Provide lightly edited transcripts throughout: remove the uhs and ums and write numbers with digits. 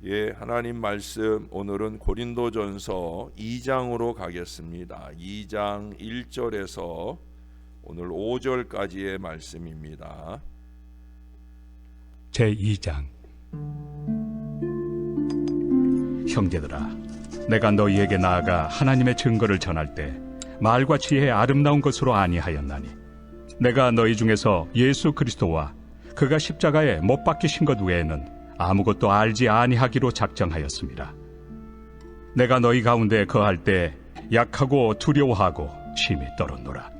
예, 하나님 말씀 오늘은 고린도전서 2장으로 가겠습니다. 2장 1절에서 오늘 5절까지의 말씀입니다. 제2장. 형제들아, 내가 너희에게 나아가 하나님의 증거를 전할 때 말과 지혜의 아름다운 것으로 아니하였나니, 내가 너희 중에서 예수 그리스도와 그가 십자가에 못 박히신 것 외에는 아무것도 알지 아니하기로 작정하였습니다. 내가 너희 가운데 거할 때 약하고 두려워하고 심히 떨었노라.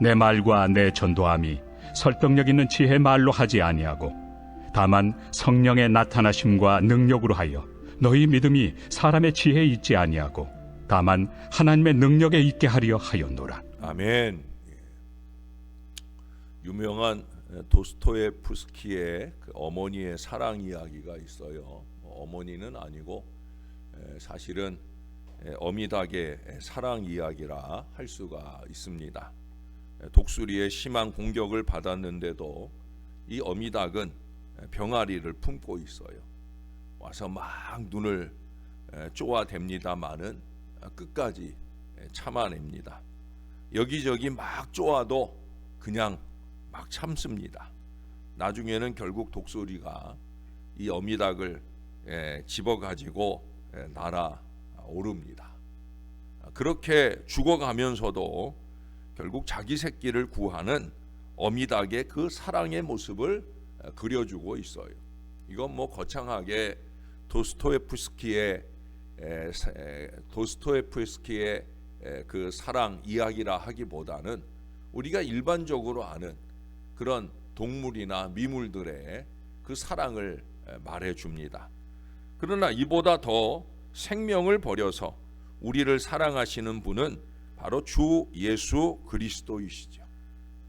내 말과 내 전도함이 설득력 있는 지혜 말로 하지 아니하고 다만 성령의 나타나심과 능력으로 하여 너희 믿음이 사람의 지혜에 있지 아니하고 다만 하나님의 능력에 있게 하려 하였노라. 아멘. 유명한 도스토예프스키의 그 어머니의 사랑 이야기가 있어요. 어머니는 아니고 사실은 어미닭의 사랑 이야기라 할 수가 있습니다. 독수리의 심한 공격을 받았는데도 이 어미닭은 병아리를 품고 있어요. 와서 막 눈을 쪼아댑니다마는 끝까지 참아냅니다. 여기저기 막 쪼아도 그냥 막 참습니다. 나중에는 결국 독수리가 이 어미닭을 집어가지고 날아오릅니다. 그렇게 죽어가면서도 결국 자기 새끼를 구하는 어미닭의 그 사랑의 모습을 그려주고 있어요. 이건 뭐 거창하게 도스토예프스키의 그 사랑 이야기라 하기보다는 우리가 일반적으로 아는 그런 동물이나 미물들의 그 사랑을 말해줍니다. 그러나 이보다 더 생명을 버려서 우리를 사랑하시는 분은 바로 주 예수 그리스도이시죠.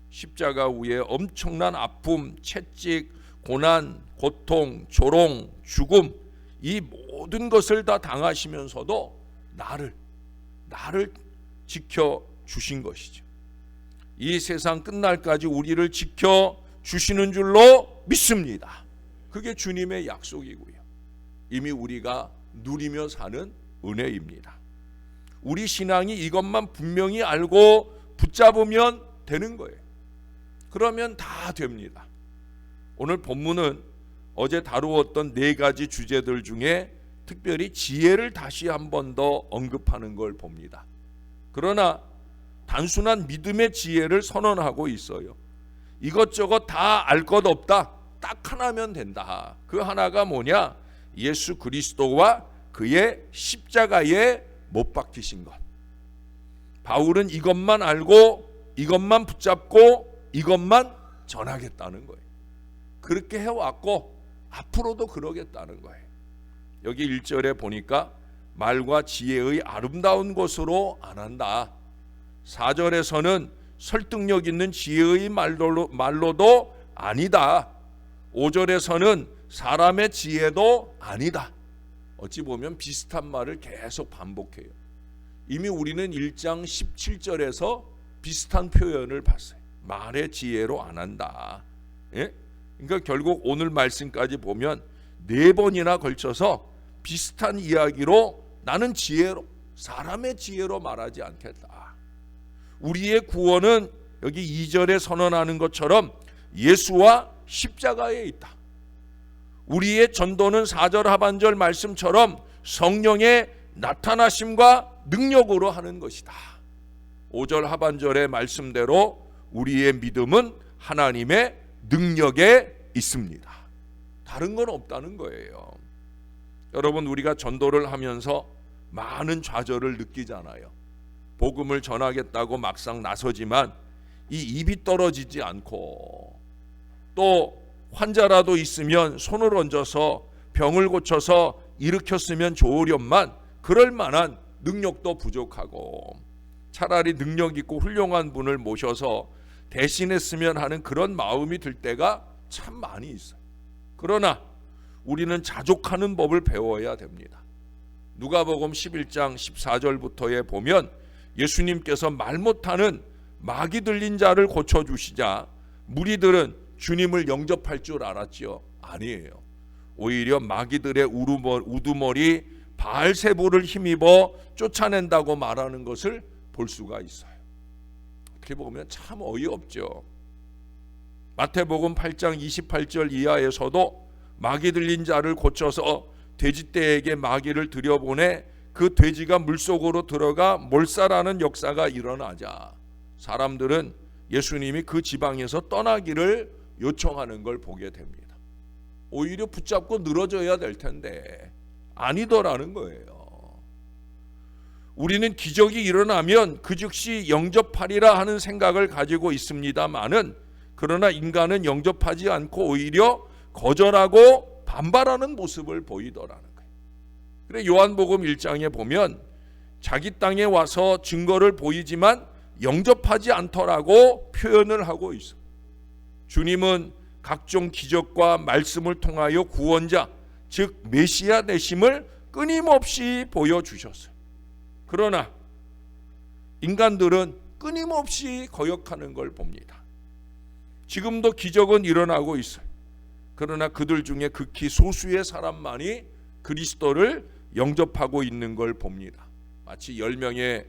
십자가 위에 엄청난 아픔, 채찍, 고난, 고통, 조롱, 죽음, 이 모든 것을 다 당하시면서도 나를 지켜주신 것이죠. 이 세상 끝날까지 우리를 지켜주시는 줄로 믿습니다. 그게 주님의 약속이고요. 이미 우리가 누리며 사는 은혜입니다. 우리 신앙이 이것만 분명히 알고 붙잡으면 되는 거예요. 그러면 다 됩니다. 오늘 본문은 어제 다루었던 4가지 주제들 중에 특별히 지혜를 다시 한 번 더 언급하는 걸 봅니다. 그러나 단순한 믿음의 지혜를 선언하고 있어요. 이것저것 다 알 것 없다. 딱 하나면 된다. 그 하나가 뭐냐? 예수 그리스도와 그의 십자가에 못 박히신 것. 바울은 이것만 알고 이것만 붙잡고 이것만 전하겠다는 거예요. 그렇게 해왔고 앞으로도 그러겠다는 거예요. 여기 1절에 보니까 말과 지혜의 아름다운 것으로 안 한다. 4절에서는 설득력 있는 지혜의 말로도 아니다. 5절에서는 사람의 지혜도 아니다. 어찌 보면 비슷한 말을 계속 반복해요. 이미 우리는 1장 17절에서 비슷한 표현을 봤어요. 말의 지혜로 안 한다. 예? 그러니까 결국 오늘 말씀까지 보면 4번이나 걸쳐서 비슷한 이야기로 나는 지혜로, 사람의 지혜로 말하지 않겠다. 우리의 구원은 여기 2절에 선언하는 것처럼 예수와 십자가에 있다. 우리의 전도는 4절 하반절 말씀처럼 성령의 나타나심과 능력으로 하는 것이다. 5절 하반절의 말씀대로 우리의 믿음은 하나님의 능력에 있습니다. 다른 건 없다는 거예요. 여러분, 우리가 전도를 하면서 많은 좌절을 느끼잖아요. 복음을 전하겠다고 막상 나서지만 이 입이 떨어지지 않고, 또 환자라도 있으면 손을 얹어서 병을 고쳐서 일으켰으면 좋으련만 그럴 만한 능력도 부족하고, 차라리 능력 있고 훌륭한 분을 모셔서 대신했으면 하는 그런 마음이 들 때가 참 많이 있어요. 그러나 우리는 자족하는 법을 배워야 됩니다. 누가복음 11장 14절부터에 보면 예수님께서 말 못하는 마귀 들린 자를 고쳐주시자 무리들은 주님을 영접할 줄 알았지요? 아니에요. 오히려 마귀들의 우두머리 바알세불을 힘입어 쫓아낸다고 말하는 것을 볼 수가 있어요. 어떻게 보면 참 어이없죠. 마태복음 8장 28절 이하에서도 마귀 들린 자를 고쳐서 돼지떼에게 마귀를 들여보내 그 돼지가 물속으로 들어가 몰살하는 역사가 일어나자 사람들은 예수님이 그 지방에서 떠나기를 요청하는 걸 보게 됩니다. 오히려 붙잡고 늘어져야 될 텐데 아니더라는 거예요. 우리는 기적이 일어나면 그 즉시 영접하리라 하는 생각을 가지고 있습니다마는 그러나 인간은 영접하지 않고 오히려 거절하고 반발하는 모습을 보이더라는 거예요. 그래 요한복음 1장에 보면 자기 땅에 와서 증거를 보이지만 영접하지 않더라고 표현을 하고 있어요. 주님은 각종 기적과 말씀을 통하여 구원자 즉 메시아 되심을 끊임없이 보여주셨어요. 그러나 인간들은 끊임없이 거역하는 걸 봅니다. 지금도 기적은 일어나고 있어요. 그러나 그들 중에 극히 소수의 사람만이 그리스도를 영접하고 있는 걸 봅니다. 마치 10명의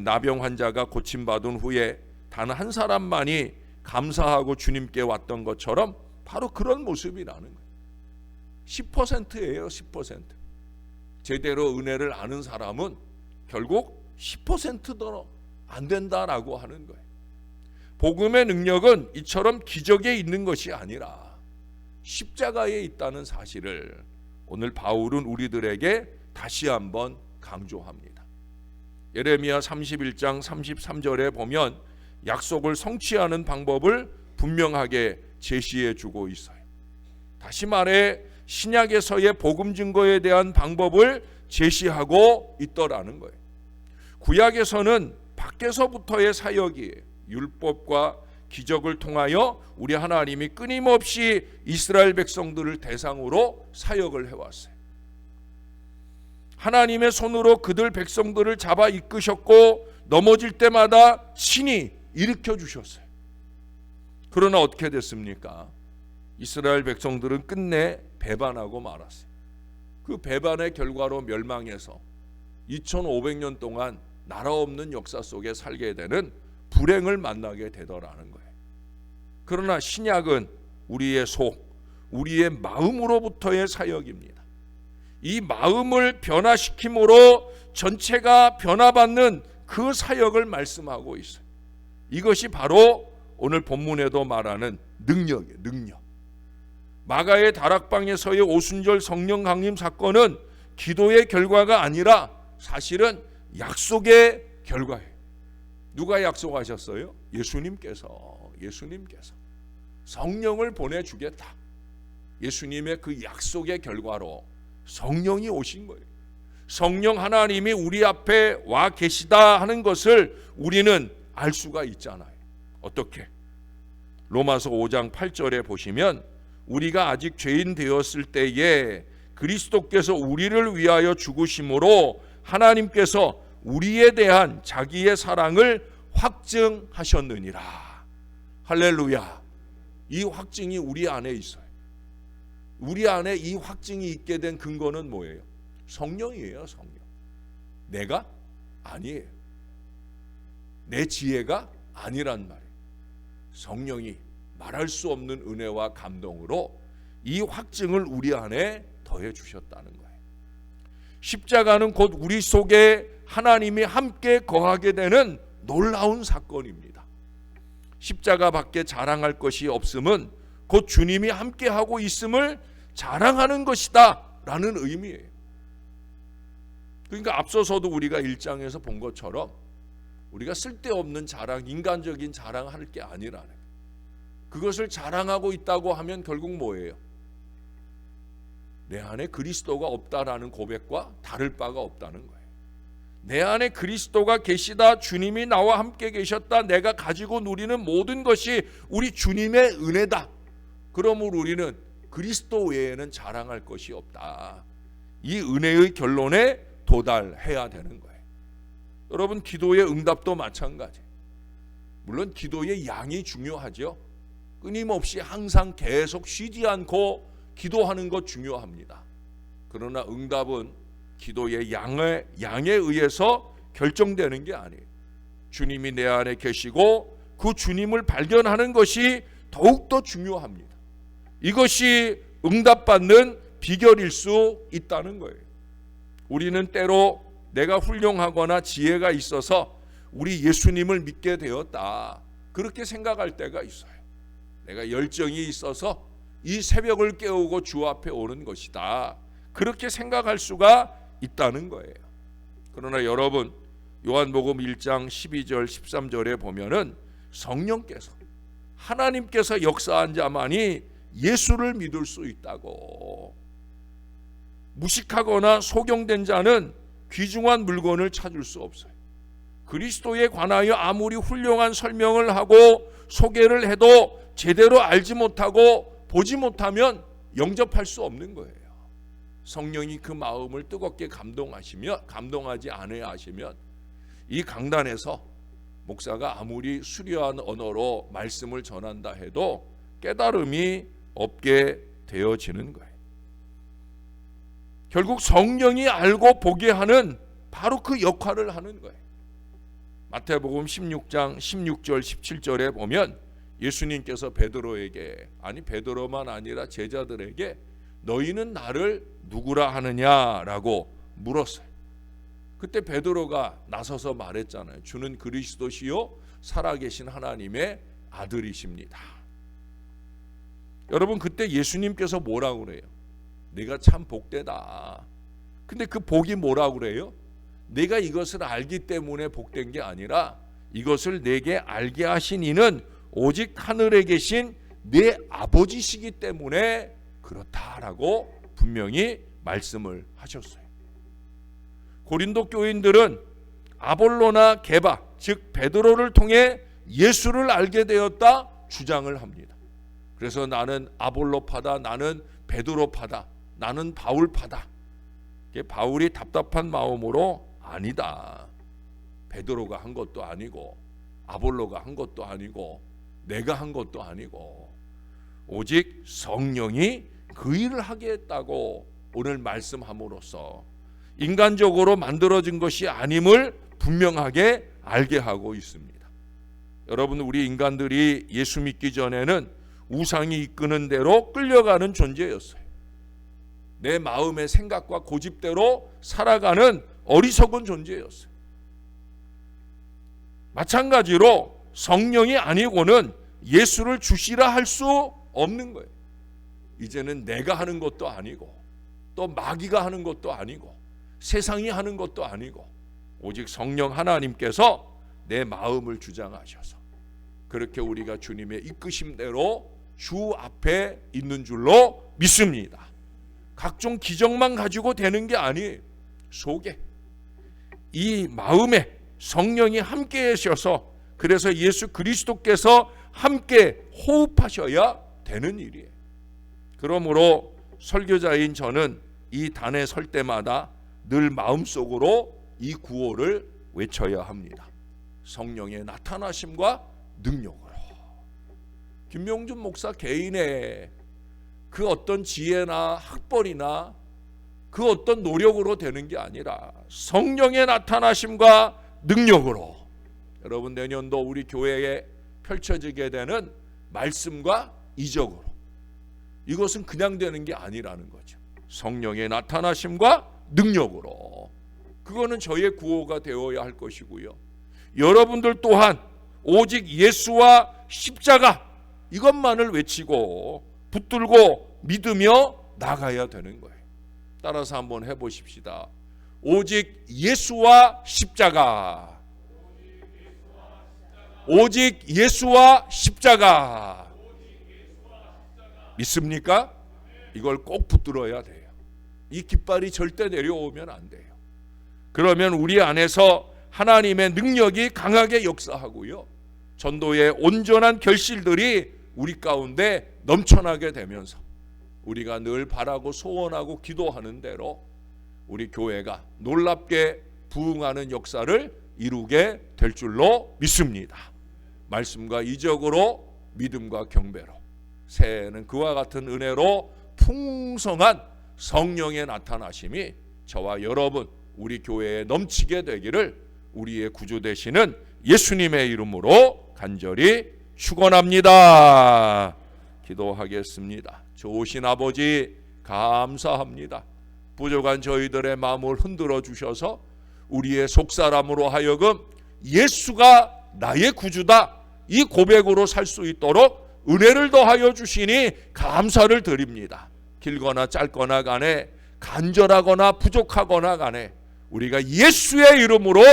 나병 환자가 고침받은 후에 단 한 사람만이 감사하고 주님께 왔던 것처럼 바로 그런 모습이라는 거예요. 10%예요. 10%. 제대로 은혜를 아는 사람은 결국 10%도 안 된다라고 하는 거예요. 복음의 능력은 이처럼 기적에 있는 것이 아니라 십자가에 있다는 사실을 오늘 바울은 우리들에게 다시 한번 강조합니다. 예레미야 31장 33절에 보면 약속을 성취하는 방법을 분명하게 제시해 주고 있어요. 다시 말해 신약에서의 복음 증거에 대한 방법을 제시하고 있더라는 거예요. 구약에서는 밖에서부터의 사역이에요. 율법과 기적을 통하여 우리 하나님이 끊임없이 이스라엘 백성들을 대상으로 사역을 해왔어요. 하나님의 손으로 그들 백성들을 잡아 이끄셨고 넘어질 때마다 친히 일으켜 주셨어요. 그러나 어떻게 됐습니까? 이스라엘 백성들은 끝내 배반하고 말았어요. 그 배반의 결과로 멸망해서 2500년 동안 나라 없는 역사 속에 살게 되는 불행을 만나게 되더라는 거예요. 그러나 신약은 우리의 속, 우리의 마음으로부터의 사역입니다. 이 마음을 변화시킴으로 전체가 변화받는 그 사역을 말씀하고 있어요. 이것이 바로 오늘 본문에도 말하는 능력이에요. 능력. 마가의 다락방에서의 오순절 성령 강림 사건은 기도의 결과가 아니라 사실은 약속의 결과예요. 누가 약속하셨어요? 예수님께서 성령을 보내주겠다. 예수님의 그 약속의 결과로 성령이 오신 거예요. 성령 하나님이 우리 앞에 와 계시다 하는 것을 우리는 알 수가 있잖아요. 어떻게? 로마서 5장 8절에 보시면 우리가 아직 죄인 되었을 때에 그리스도께서 우리를 위하여 죽으심으로 하나님께서 우리에 대한 자기의 사랑을 확증하셨느니라. 할렐루야. 이 확증이 우리 안에 있어요. 우리 안에 이 확증이 있게 된 근거는 뭐예요? 성령이에요. 성령. 내가? 아니에요. 내 지혜가 아니란 말이에요. 성령이 말할 수 없는 은혜와 감동으로 이 확증을 우리 안에 더해 주셨다는 거예요. 십자가는 곧 우리 속에 하나님이 함께 거하게 되는 놀라운 사건입니다. 십자가 밖에 자랑할 것이 없음은 곧 주님이 함께 하고 있음을 자랑하는 것이다 라는 의미예요. 그러니까 앞서서도 우리가 1장에서 본 것처럼 우리가 쓸데없는 자랑, 인간적인 자랑할 게 아니라는 거예요. 그것을 자랑하고 있다고 하면 결국 뭐예요? 내 안에 그리스도가 없다라는 고백과 다를 바가 없다는 거예요. 내 안에 그리스도가 계시다, 주님이 나와 함께 계셨다, 내가 가지고 누리는 모든 것이 우리 주님의 은혜다. 그러므로 우리는 그리스도 외에는 자랑할 것이 없다. 이 은혜의 결론에 도달해야 되는 거예요. 여러분, 기도의 응답도 마찬가지. 물론 기도의 양이 중요하죠. 끊임없이 항상 계속 쉬지 않고 기도하는 것 중요합니다. 그러나 응답은 기도의 양에 의해서 결정되는 게 아니에요. 주님이 내 안에 계시고 그 주님을 발견하는 것이 더욱더 중요합니다. 이것이 응답받는 비결일 수 있다는 거예요. 우리는 때로 내가 훌륭하거나 지혜가 있어서 우리 예수님을 믿게 되었다, 그렇게 생각할 때가 있어요. 내가 열정이 있어서 이 새벽을 깨우고 주 앞에 오는 것이다, 그렇게 생각할 수가 있다는 거예요. 그러나 여러분, 요한복음 1장 12절 13절에 보면은 성령께서, 하나님께서 역사한 자만이 예수를 믿을 수 있다고. 무식하거나 소경된 자는 귀중한 물건을 찾을 수 없어요. 그리스도에 관하여 아무리 훌륭한 설명을 하고 소개를 해도 제대로 알지 못하고 보지 못하면 영접할 수 없는 거예요. 성령이 그 마음을 뜨겁게 감동하지 않아야 하시면 이 강단에서 목사가 아무리 수려한 언어로 말씀을 전한다 해도 깨달음이 없게 되어지는 거예요. 결국 성령이 알고 보게 하는 바로 그 역할을 하는 거예요. 마태복음 16장 16절 17절에 보면 예수님께서 베드로에게, 아니 베드로만 아니라 제자들에게 너희는 나를 누구라 하느냐라고 물었어요. 그때 베드로가 나서서 말했잖아요. 주는 그리스도시요 살아계신 하나님의 아들이십니다. 여러분, 그때 예수님께서 뭐라고 그래요? 내가 참 복되다. 근데 그 복이 뭐라고 그래요? 내가 이것을 알기 때문에 복된 게 아니라 이것을 내게 알게 하신 이는 오직 하늘에 계신 내 아버지시기 때문에 그렇다라고 분명히 말씀을 하셨어요. 고린도 교인들은 아볼로나 게바, 즉 베드로를 통해 예수를 알게 되었다 주장을 합니다. 그래서 나는 아볼로파다, 나는 베드로파다, 나는 바울파다. 바울이 답답한 마음으로 아니다, 베드로가 한 것도 아니고 아볼로가 한 것도 아니고 내가 한 것도 아니고 오직 성령이 그 일을 하게 했다고 오늘 말씀함으로써 인간적으로 만들어진 것이 아님을 분명하게 알게 하고 있습니다. 여러분, 우리 인간들이 예수 믿기 전에는 우상이 이끄는 대로 끌려가는 존재였어요. 내 마음의 생각과 고집대로 살아가는 어리석은 존재였어요. 마찬가지로 성령이 아니고는 예수를 주시라 할 수 없는 거예요. 이제는 내가 하는 것도 아니고 또 마귀가 하는 것도 아니고 세상이 하는 것도 아니고 오직 성령 하나님께서 내 마음을 주장하셔서 그렇게 우리가 주님의 이끄심대로 주 앞에 있는 줄로 믿습니다. 각종 기적만 가지고 되는 게 아니에요. 속에 이 마음에 성령이 함께 하셔서, 그래서 예수 그리스도께서 함께 호흡하셔야 되는 일이에요. 그러므로 설교자인 저는 이 단에 설 때마다 늘 마음속으로 이 구호를 외쳐야 합니다. 성령의 나타나심과 능력으로. 김명준 목사 개인의 그 어떤 지혜나 학벌이나 그 어떤 노력으로 되는 게 아니라 성령의 나타나심과 능력으로 여러분, 내년도 우리 교회에 펼쳐지게 되는 말씀과 이적으로, 이것은 그냥 되는 게 아니라는 거죠. 성령의 나타나심과 능력으로. 그거는 저의 구호가 되어야 할 것이고요. 여러분들 또한 오직 예수와 십자가 이것만을 외치고 붙들고 믿으며 나가야 되는 거예요. 따라서 한번 해보십시다. 오직 예수와 십자가. 오직 예수와 십자가. 믿습니까? 이걸 꼭 붙들어야 돼요. 이 깃발이 절대 내려오면 안 돼요. 그러면 우리 안에서 하나님의 능력이 강하게 역사하고요, 전도의 온전한 결실들이 우리 가운데 넘쳐나게 되면서 우리가 늘 바라고 소원하고 기도하는 대로 우리 교회가 놀랍게 부흥하는 역사를 이루게 될 줄로 믿습니다. 말씀과 이적으로, 믿음과 경배로, 새해에는 그와 같은 은혜로 풍성한 성령의 나타나심이 저와 여러분 우리 교회에 넘치게 되기를 우리의 구주 되시는 예수님의 이름으로 간절히 축원합니다. 기도하겠습니다. 좋으신 아버지 감사합니다. 부족한 저희들의 마음을 흔들어 주셔서 우리의 속사람으로 하여금 예수가 나의 구주다 이 고백으로 살 수 있도록 은혜를 더하여 주시니 감사를 드립니다. 길거나 짧거나 간에 간절하거나 부족하거나 간에 우리가 예수의 이름으로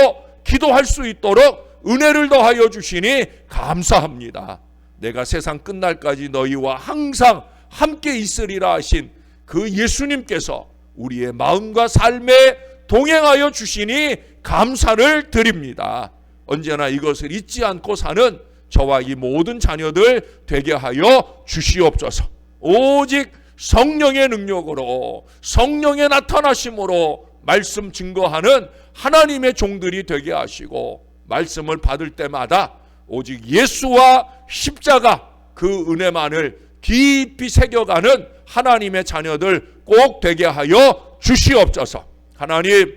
기도할 수 있도록 은혜를 더하여 주시니 감사합니다. 내가 세상 끝날까지 너희와 항상 함께 있으리라 하신 그 예수님께서 우리의 마음과 삶에 동행하여 주시니 감사를 드립니다. 언제나 이것을 잊지 않고 사는 저와 이 모든 자녀들 되게 하여 주시옵소서. 오직 성령의 능력으로 성령의 나타나심으로 말씀 증거하는 하나님의 종들이 되게 하시고 말씀을 받을 때마다 오직 예수와 십자가 그 은혜만을 깊이 새겨가는 하나님의 자녀들 꼭 되게 하여 주시옵소서. 하나님,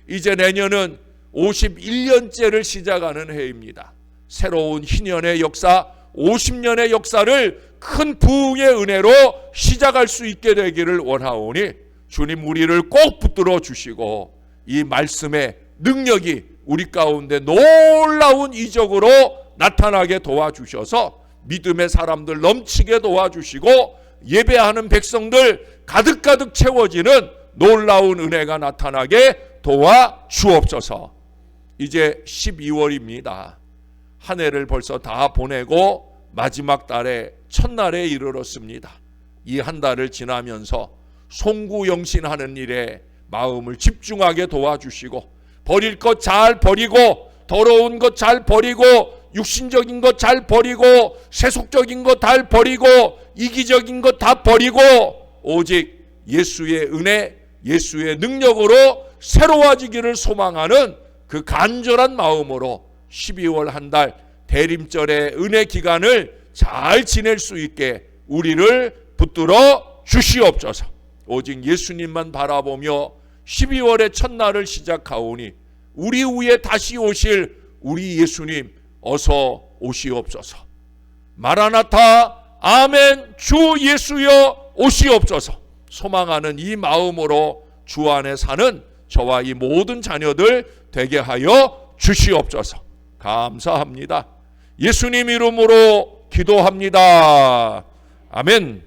이제 내년은 51년째를 시작하는 해입니다. 새로운 희년의 역사, 50년의 역사를 큰 부흥의 은혜로 시작할 수 있게 되기를 원하오니 주님 우리를 꼭 붙들어 주시고 이 말씀의 능력이 우리 가운데 놀라운 이적으로 나타나게 도와주셔서 믿음의 사람들 넘치게 도와주시고 예배하는 백성들 가득가득 채워지는 놀라운 은혜가 나타나게 도와주옵소서. 이제 12월입니다. 한 해를 벌써 다 보내고 마지막 달의 첫날에 이르렀습니다. 이 한 달을 지나면서 송구영신하는 일에 마음을 집중하게 도와주시고 버릴 것 잘 버리고 더러운 것 잘 버리고 육신적인 것 잘 버리고 세속적인 것 잘 버리고 이기적인 것 다 버리고 오직 예수의 은혜, 예수의 능력으로 새로워지기를 소망하는 그 간절한 마음으로 12월 한 달 대림절의 은혜 기간을 잘 지낼 수 있게 우리를 붙들어 주시옵소서. 오직 예수님만 바라보며 12월의 첫날을 시작하오니 우리 후에 다시 오실 우리 예수님 어서 오시옵소서. 마라나타 아멘 주 예수여 오시옵소서. 소망하는 이 마음으로 주 안에 사는 저와 이 모든 자녀들 되게 하여 주시옵소서. 감사합니다. 예수님 이름으로 기도합니다. 아멘.